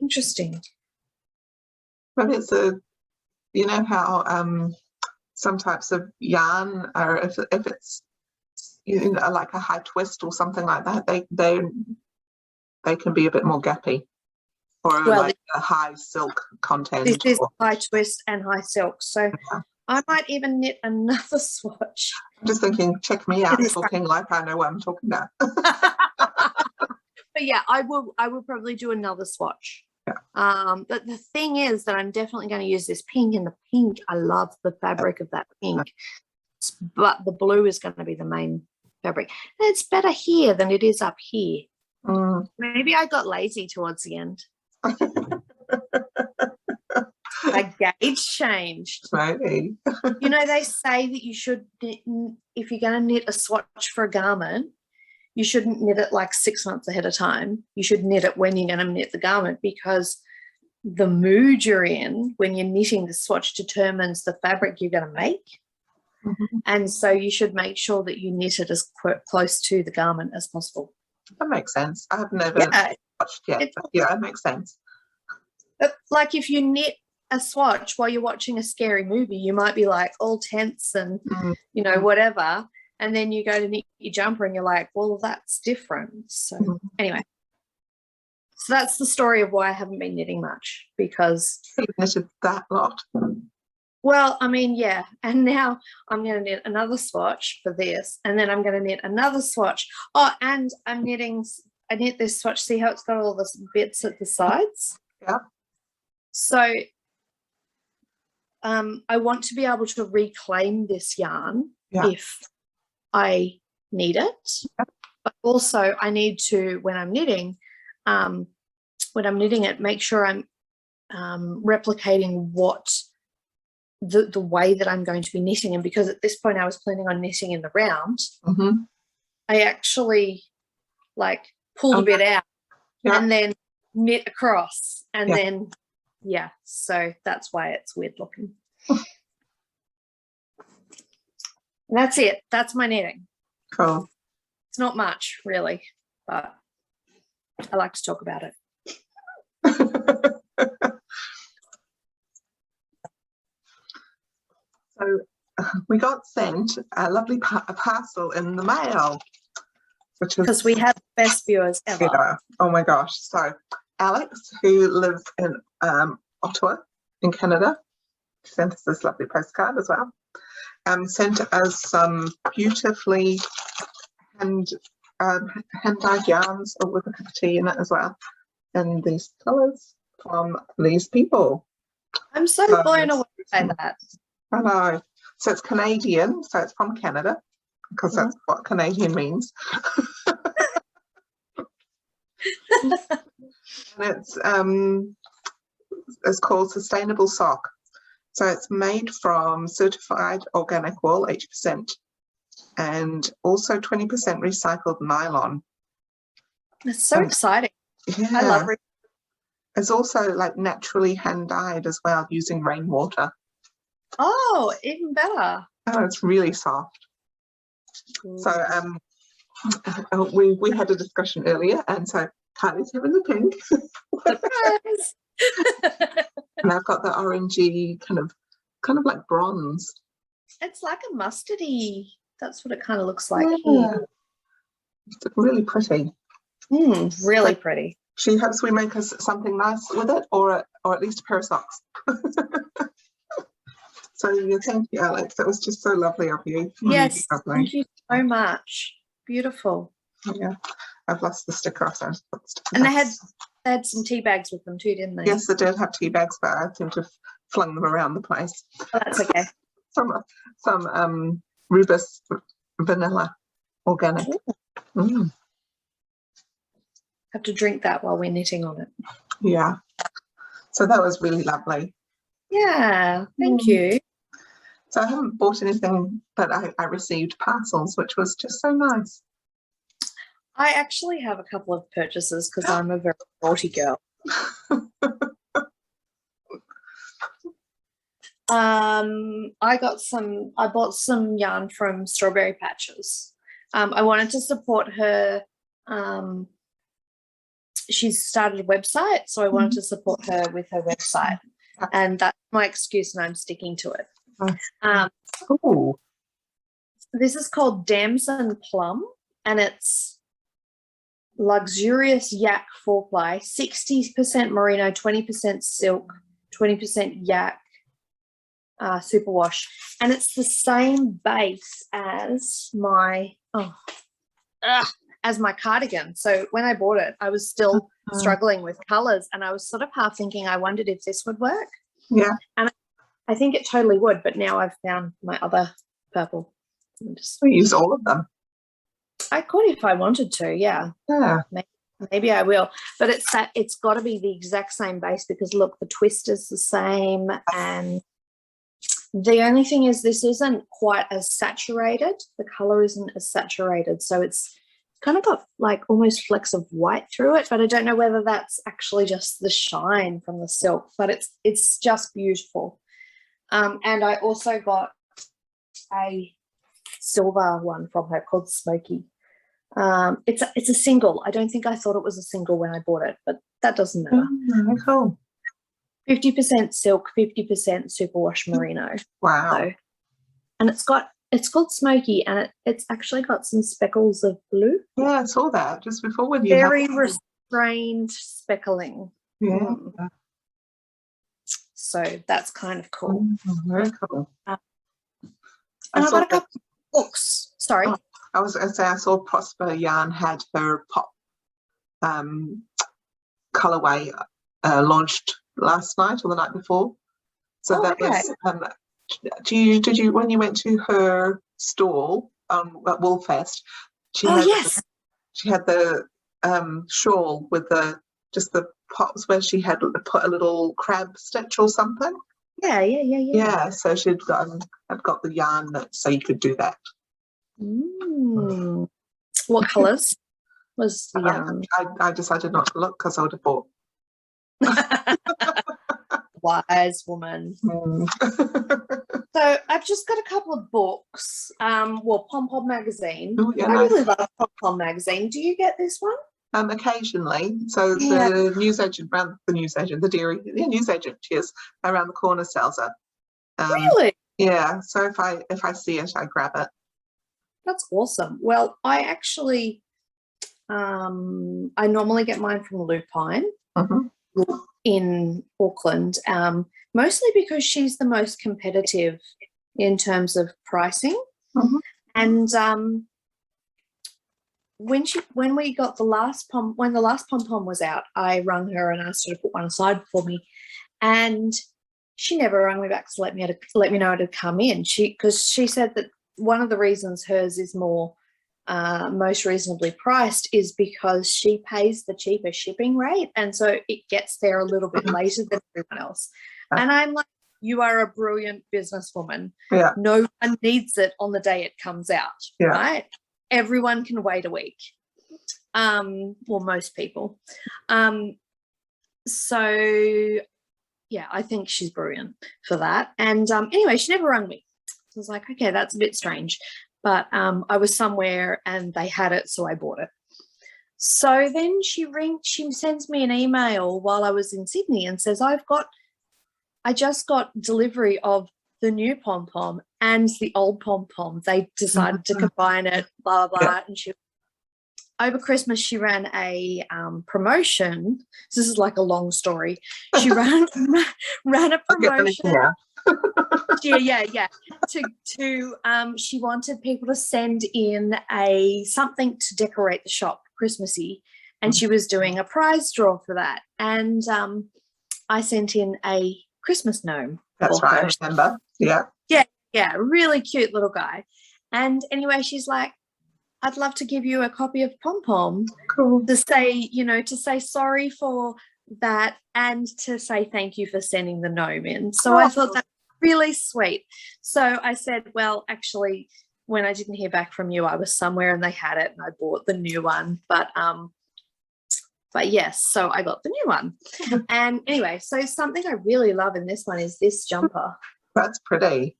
interesting. Maybe it's you know how some types of yarn are, if it's, you know, like a high twist or something like that, they can be a bit more gappy, or well, like a high silk content. This is high twist and high silk, so I might even knit another swatch. I'm just thinking, check me out, talking like I know what I'm talking about. But yeah, I will probably do another swatch. Yeah. But the thing is that I'm definitely going to use this pink, and the pink, I love the fabric of that pink, but the blue is going to be the main fabric. And it's better here than it is up here. Maybe I got lazy towards the end. My gauge changed. Maybe. You know, they say that you should, if you're going to knit a swatch for a garment, you shouldn't knit it like 6 months ahead of time. You should knit it when you're going to knit the garment, because the mood you're in when you're knitting the swatch determines the fabric you're going to make. And so you should make sure that you knit it as close to the garment as possible. That makes sense. I have never watched yet, but yeah, it makes sense. But like if you knit a swatch while you're watching a scary movie, you might be like all tense and, you know, whatever. And then you go to knit your jumper and you're like, well, that's different. So anyway, so that's the story of why I haven't been knitting much, because you've knitted that lot. Well, I mean, yeah. And now I'm going to knit another swatch for this, and then I'm going to knit another swatch. Oh, and I knit this swatch. See how it's got all the bits at the sides? Yeah. So I want to be able to reclaim this yarn if I need it, but also I need to, when I'm knitting it, make sure I'm replicating what the way that I'm going to be knitting. And because at this point I was planning on knitting in the round, I actually like pulled a bit out and then knit across, and then so that's why it's weird looking. And that's it. That's my knitting. Cool. It's not much really, but I like to talk about it. So we got sent a lovely parcel in the mail, which was, because we have the best viewers ever. Yeah. Oh my gosh. So Alex, who lives in Ottawa in Canada, sent us this lovely postcard as well. Sent us some beautifully hand-dyed yarns with a cup of tea in it as well, and these colours from these people. I'm so blown away by that. I know. So it's Canadian, so it's from Canada, because that's what Canadian means. And it's called Sustainable Sock. So it's made from certified organic wool, 80%, and also 20% recycled nylon. It's so exciting. Yeah. I love it. It's also like naturally hand dyed as well, using rainwater. Oh, even better. Oh, it's really soft. So we had a discussion earlier, and so Kylie's having the pink. Surprise! And I've got the orangey kind of like bronze. It's like a mustardy. That's what it kind of looks like here. It's really pretty. Really pretty. She hopes we make us something nice with it, or at least a pair of socks. So yeah, thank you, Alex. That was just so lovely of you. Yes, really lovely. thank you so much. Beautiful. Yeah, I've lost the sticker. So and they had some tea bags with them too, didn't they? Yes, they did have tea bags, but I seem to have flung them around the place. Oh, that's okay. some Rubus vanilla organic. Have to drink that while we're knitting on it. Yeah. So that was really lovely. Yeah, thank you. So I haven't bought anything, but I received parcels, which was just so nice. I actually have a couple of purchases because I'm a very naughty girl. I bought some yarn from Strawberry Patches. I wanted to support her. She's started a website, so I wanted to support her with her website, and that's my excuse, and I'm sticking to it. Cool. This is called Damson Plum, and it's luxurious yak 4-ply, 60% merino, 20% silk, 20% yak superwash, and it's the same base as my cardigan. So when I bought it, I was still struggling with colors, and I was sort of half thinking, I wondered if this would work. Yeah, and I think it totally would, but now I've found my other purple. We use all of them. I could if I wanted to, yeah. Maybe I will, but it's got to be the exact same base, because look, the twist is the same, and the only thing is this isn't quite as saturated. The color isn't as saturated, so it's kind of got like almost flecks of white through it, but I don't know whether that's actually just the shine from the silk, but it's just beautiful. And I also got a silver one from her called Smoky. It's a single. I don't think I thought it was a single when I bought it, but that doesn't matter. Cool. 50% silk, 50% superwash merino. Wow. So, and it's called Smoky, and it's actually got some speckles of blue. Yeah, I saw that just before when you very restrained speckling. Yeah. So that's kind of cool. Very cool. And I've got a couple of books. Sorry. I was going to say I saw Prosper Yarn had her pop colorway launched last night or the night before. So that was. Did you when you went to her stall at Woolfest? She had the shawl with the pots where she had put a little crab stitch or something. Yeah. So she'd got the yarn so you could do that. What colours was the yarn? I decided not to look because I would have bought. Wise woman. So I've just got a couple of books. Pom Pom magazine. Ooh, yeah, I really love Pom Pom magazine. Do you get this one? Occasionally. So the newsagent around the newsagent, cheers, around the corner sells it. Really? Yeah. So if I see it, I grab it. That's awesome. Well, I actually I normally get mine from Lupine in Auckland, mostly because she's the most competitive in terms of pricing. And when the last pom pom was out, I rang her and asked her to put one aside for me, and she never rang me back to let me know it had come in. Because she said that one of the reasons hers is more most reasonably priced is because she pays the cheaper shipping rate, and so it gets there a little bit later than everyone else. And I'm like, you are a brilliant businesswoman. Yeah. No one needs it on the day it comes out, right? Everyone can wait a week. Well, most people. So yeah, I think she's brilliant for that. And anyway, she never rang me. So I was like, okay, that's a bit strange. But I was somewhere and they had it, so I bought it. So then she sends me an email while I was in Sydney and says, I just got delivery of the new pom pom and the old pom pom. They decided to combine it, blah blah blah. And over Christmas she ran a promotion. This is like a long story. She ran a promotion. Yeah. She wanted people to send in something to decorate the shop Christmassy, and she was doing a prize draw for that. And I sent in a Christmas gnome. That's right, I remember. Yeah, really cute little guy. And anyway, she's like, I'd love to give you a copy of Pom Pom to say sorry for that and to say thank you for sending the gnome in. So I thought really sweet. So I said, well, actually, when I didn't hear back from you, I was somewhere and they had it and I bought the new one. But yes, so I got the new one. And anyway, so something I really love in this one is this jumper. That's pretty.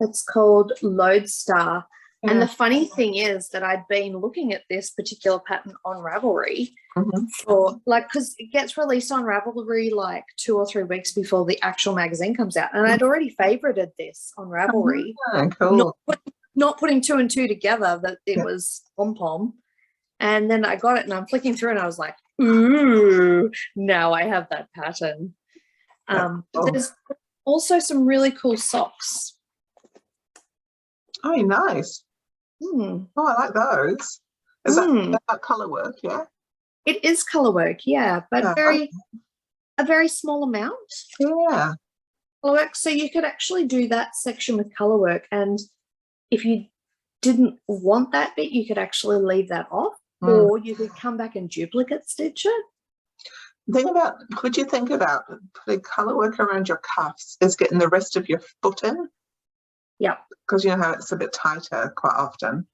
It's called Lodestar. Yeah. And the funny thing is that I'd been looking at this particular pattern on Ravelry for because it gets released on Ravelry like 2 or 3 weeks before the actual magazine comes out. And I'd already favorited this on Ravelry. Cool. Not putting 2 and 2 together that it was pom-pom. And then I got it and I'm flicking through and I was like, ooh, now I have that pattern. There's also some really cool socks. Oh, nice. Oh, I like those. Is that colour work? Yeah. It is colour work, yeah, but a very small amount. Yeah. Colour work. So you could actually do that section with colour work, and if you didn't want that bit, you could actually leave that off, or you could come back and duplicate stitch it. Could you think about putting colour work around your cuffs is getting the rest of your foot in? Yeah. Because you know how it's a bit tighter quite often.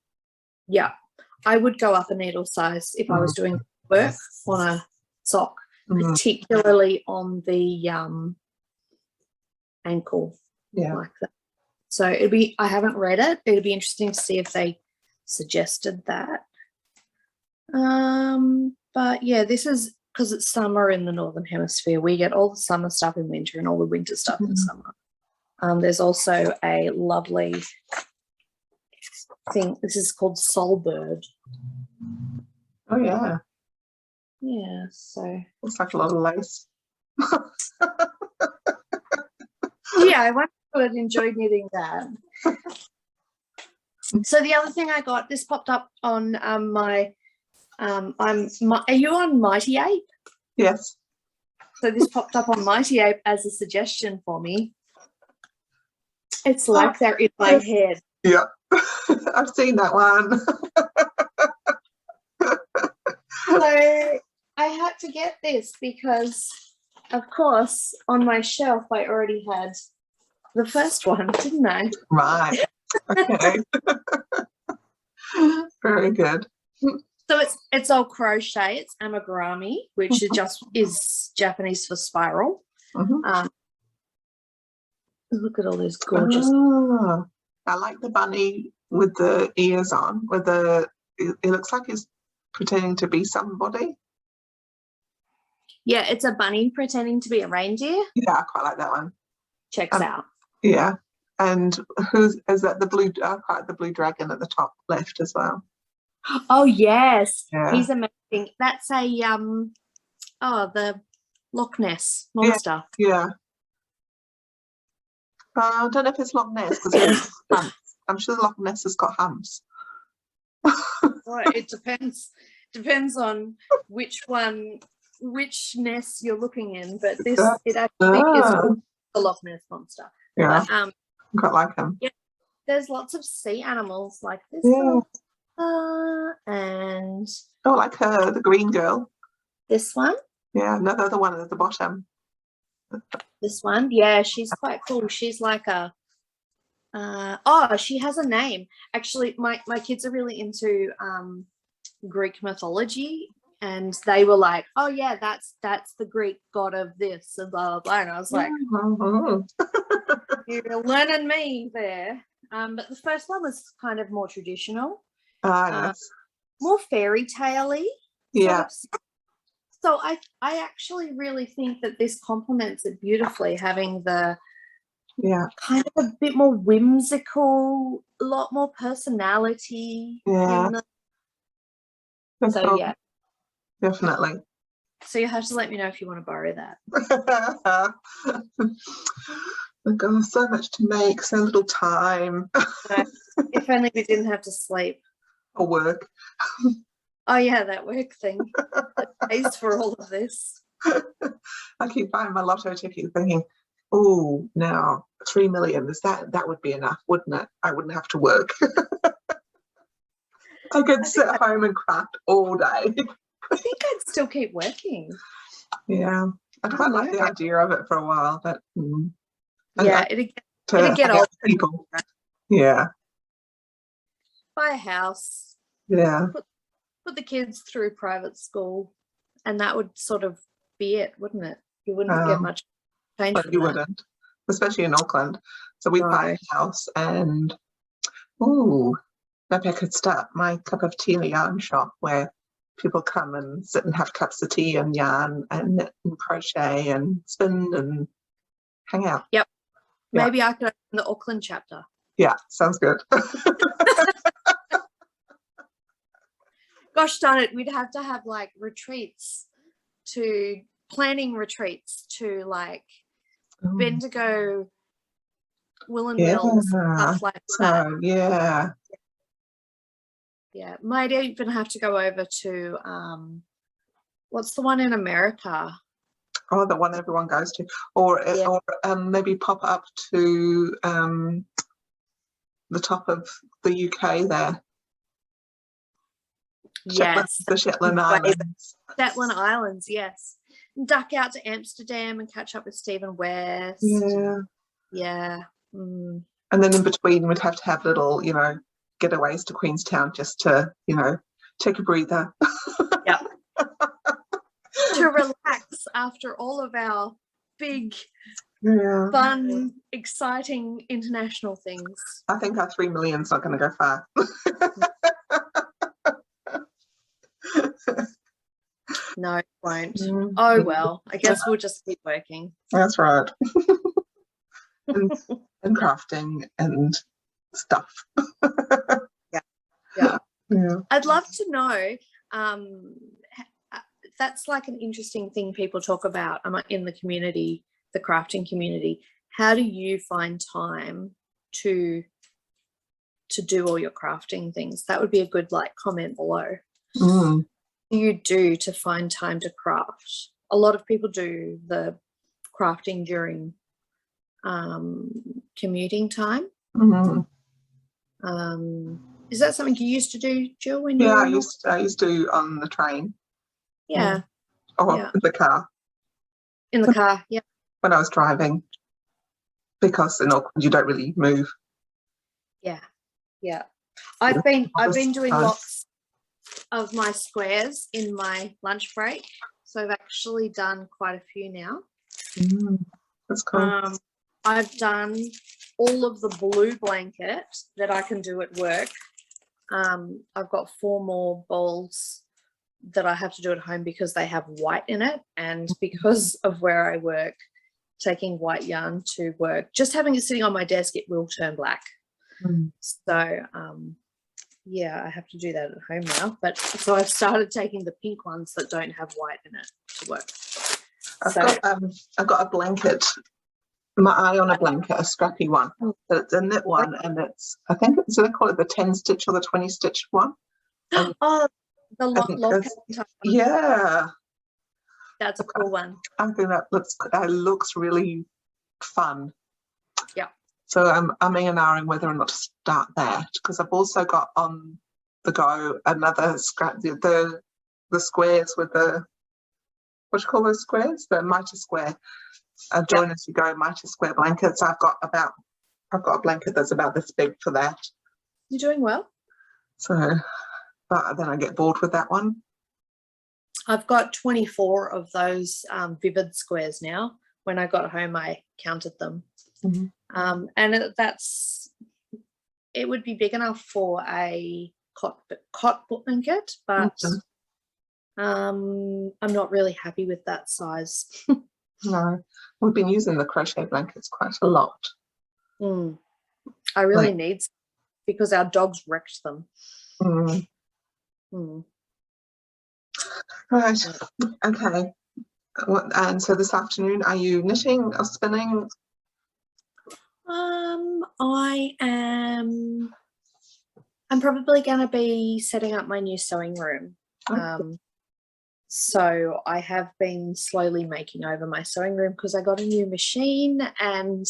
Yeah. I would go up a needle size if I was doing work on a sock, particularly on the ankle, like that. So I haven't read it. It'd be interesting to see if they suggested that. But yeah, this is because it's summer in the Northern Hemisphere. We get all the summer stuff in winter and all the winter stuff in summer. There's also a lovely thing. This is called Soulbird. Oh, yeah. Yeah, so. Looks like a lot of lace. Yeah, I wonder if I'd enjoy knitting that. So the other thing I got, this popped up on are you on Mighty Ape? Yes. So this popped up on Mighty Ape as a suggestion for me. It's like they're in my head. Yeah, I've seen that one. So I had to get this because, of course, on my shelf I already had the first one, didn't I? Right. Okay. Very good. So it's all crochet. It's amigurumi, which is Japanese for spiral. Look at all those gorgeous. I like the bunny with the ears on. It looks like he's pretending to be somebody. Yeah, it's a bunny pretending to be a reindeer. Yeah, I quite like that one. Checks out. Yeah, and is that the blue? I quite like the blue dragon at the top left as well. Oh yes, yeah. He's amazing. That's a the Loch Ness monster. Yeah. I don't know if it's Loch Ness because I'm sure Loch Ness has got humps. Well, it depends. Depends on which nest you're looking in, but it actually is called the Loch Ness monster. Yeah, but, quite like him. Yeah, there's lots of sea animals like this. And like her, the green girl. This one. Yeah, another other one at the bottom. This one, yeah, she's quite cool. She's like a she has a name. Actually, my kids are really into Greek mythology, and they were like, oh yeah, that's the Greek god of this and blah blah blah. And I was like, you're learning me there. But the first one was kind of more traditional. Yes. More fairy tale-y. Yeah. So I actually really think that this complements it beautifully, having the kind of a bit more whimsical, a lot more personality. Yeah. So cool. Yeah. Definitely. So you have to let me know if you want to borrow that. Oh God, so much to make, so little time. If only we didn't have to sleep. Or work. Oh yeah, that work thing. That pays for all of this. I keep buying my lotto ticket thinking, oh, now 3 million, that would be enough, wouldn't it? I wouldn't have to work. I could sit home and craft all day. I think I'd still keep working. Yeah, I quite like the idea of it for a while, but yeah, it to Gonna get hang out old. with people. Yeah, Buy a house. yeah. Put the kids through private school, and that would sort of be it, wouldn't it? You wouldn't get much change But from you that. wouldn't, especially in Auckland. So we No. buy a house and, ooh, maybe I could start my cup of tea in a yarn shop where people come and sit and have cups of tea and yarn and knit and crochet and spin and hang out. Yep. Yeah. Maybe I could open the Auckland chapter. Yeah, sounds good. Gosh darn it, we'd have to have like planning retreats to like Bendigo, Willenville, stuff like that. So, yeah. Yeah, might even have to go over to what's the one in America? Oh, the one everyone goes to, or maybe pop up to the top of the UK there. Yes, the Shetland Islands. Shetland Islands, yes. Duck out to Amsterdam and catch up with Stephen West. Yeah. Yeah. Mm. And then in between, we'd have to have little, getaways to Queenstown just to, take a breather. Yep. To relax after all of our big, fun, exciting international things. I think our 3 million's not going to go far. No, it won't. Oh, well, I guess we'll just keep working. That's right. and crafting and stuff. Yeah. Yeah. I'd love to know, that's like an interesting thing people talk about in the community, the crafting community. How do you find time to do all your crafting things? That would be a good like comment below. What do you do to find time to craft? A lot of people do the crafting during commuting time. Is that something you used to do, Jill? When I used to on the train. Yeah. Or in the car. In the car, yeah. When I was driving, because in Auckland you don't really move. Yeah. I've been doing lots of my squares in my lunch break, so I've actually done quite a few now. That's cool. I've done all of the blue blanket that I can do at work. I've got 4 more balls that I have to do at home because they have white in it, and because of where I work, taking white yarn to work, just having it sitting on my desk, it will turn black. So I have to do that at home now. But so I've started taking the pink ones that don't have white in it to work. I've got a blanket, my eye on a blanket, a scrappy one. But it's a knit one, and I think they call it the 10 stitch or the 20 stitch one. The log type. Yeah, that's a cool one. I think that looks really fun. Yeah. So I'm umming whether or not to start that, because I've also got on the go another scrap, the squares with the, what do you call those squares? The mitre square. Join as you go mitre square blankets. I've got a blanket that's about this big for that. You're doing well. So, but then I get bored with that one. I've got 24 of those vivid squares now. When I got home, I counted them. And it would be big enough for a cot blanket, but I'm not really happy with that size. No, we've been using the crochet blankets quite a lot. I really need some because our dogs wrecked them. Right. Okay. And so this afternoon, are you knitting or spinning? I'm probably going to be setting up my new sewing room. So I have been slowly making over my sewing room because I got a new machine, and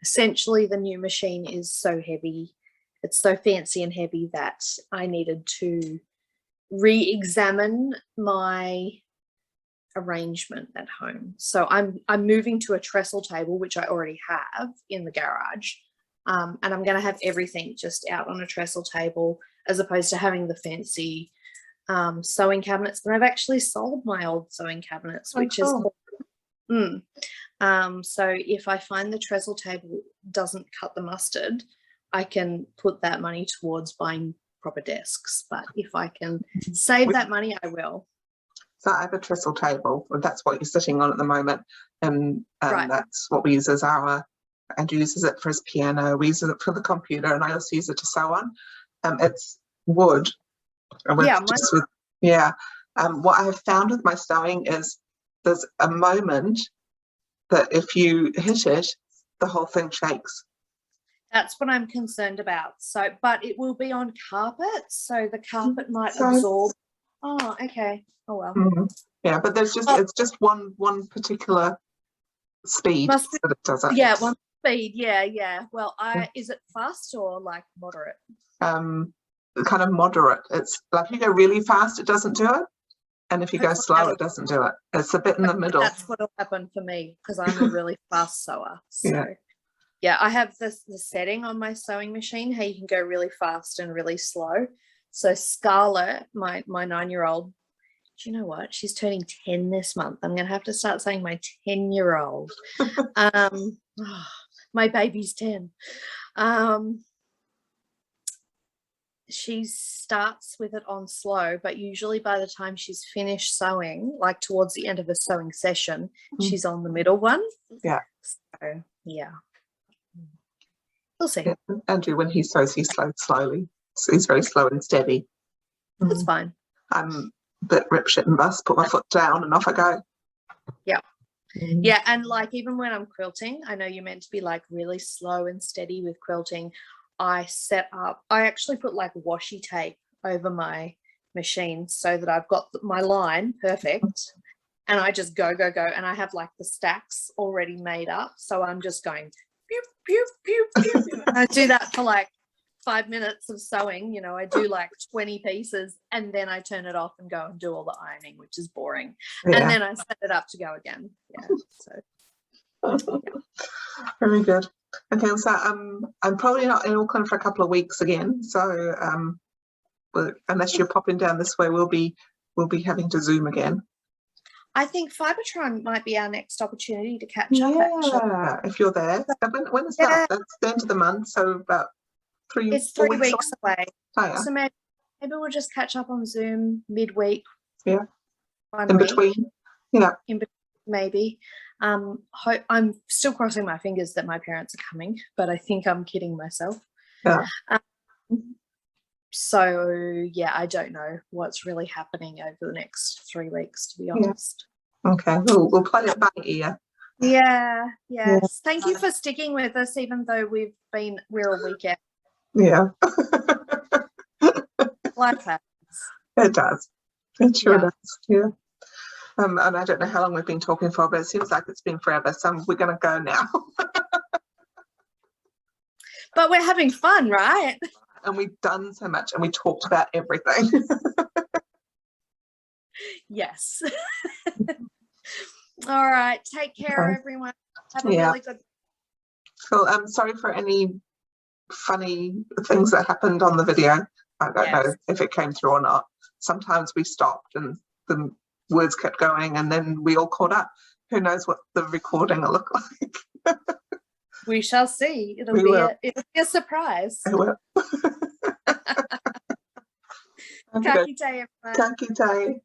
essentially the new machine is so heavy. It's so fancy and heavy that I needed to re-examine my arrangement at home. So I'm moving to a trestle table, which I already have in the garage, and I'm going to have everything just out on a trestle table as opposed to having the fancy sewing cabinets. And I've actually sold my old sewing cabinets, which is so if I find the trestle table doesn't cut the mustard, I can put that money towards buying proper desks. But if I can save that money, I will. So I have a trestle table. That's what you're sitting on at the moment, and Right. that's what we use as our. Andrew uses it for his piano. We use it for the computer, and I also use it to sew on. It's wood. What I have found with my sewing is there's a moment that if you hit it, the whole thing shakes. That's what I'm concerned about. So, but it will be on carpet, so the carpet might absorb. Oh, okay. Oh well. Yeah, but there's it's just one particular speed that it does it. Yeah, one speed. Yeah. Well, is it fast or like moderate? Kind of moderate. It's like if you go really fast, it doesn't do it, and if you go slow, it doesn't do it. It's a bit in the middle. That's what'll happen for me because I'm a really fast sewer. So yeah, I have the setting on my sewing machine how you can go really fast and really slow. So Scarlett, my 9-year-old, do you know what? She's turning 10 this month. I'm going to have to start saying my 10-year-old. My baby's 10. She starts with it on slow, but usually by the time she's finished sewing, like towards the end of a sewing session, she's on the middle one. Yeah. So, yeah. We'll see. Yeah. Andrew, when he sews, he sews slowly. So he's very slow and steady. That's fine. I'm a bit ripshit and bust, put my foot down and off I go. Yeah. Yeah, and like even when I'm quilting, I know you're meant to be like really slow and steady with quilting. I actually put like washi tape over my machine so that I've got my line perfect, and I just go, and I have like the stacks already made up. So I'm just going pew, pew, pew, pew, pew. I do that for like 5 minutes of sewing. You know, I do like 20 pieces and then I turn it off and go and do all the ironing, which is boring. Yeah. And then I set it up to go again. Yeah. So very good. Okay, so I'm probably not in Auckland for a couple of weeks again. So unless you're popping down this way, we'll be having to Zoom again. I think Fibertron might be our next opportunity to catch up. Yeah, if you're there. When is that? That's the end of the month, so about 3 weeks away. Oh, yeah. So maybe we'll just catch up on Zoom midweek. Yeah. In between. Yeah. In between, maybe. I'm still crossing my fingers that my parents are coming, but I think I'm kidding myself. Yeah. So yeah, I don't know what's really happening over the next 3 weeks, to be honest. Yeah. Okay, we'll play it by ear. Yeah. Yes. Thank you for sticking with us, even though we're a week out. Yeah. Life happens. It does. It sure does. Yeah. And I don't know how long we've been talking for, but it seems like it's been forever. So we're going to go now. But we're having fun, right? And we've done so much and we talked about everything. Yes. All right. Take care, everyone. Have a really good. So I'm sorry for any funny things that happened on the video. I don't know if it came through or not. Sometimes we stopped and the words kept going and then we all caught up. Who knows what the recording will look like? We shall see. It'll be a surprise. It will. Kaki day, everyone. Kaki day.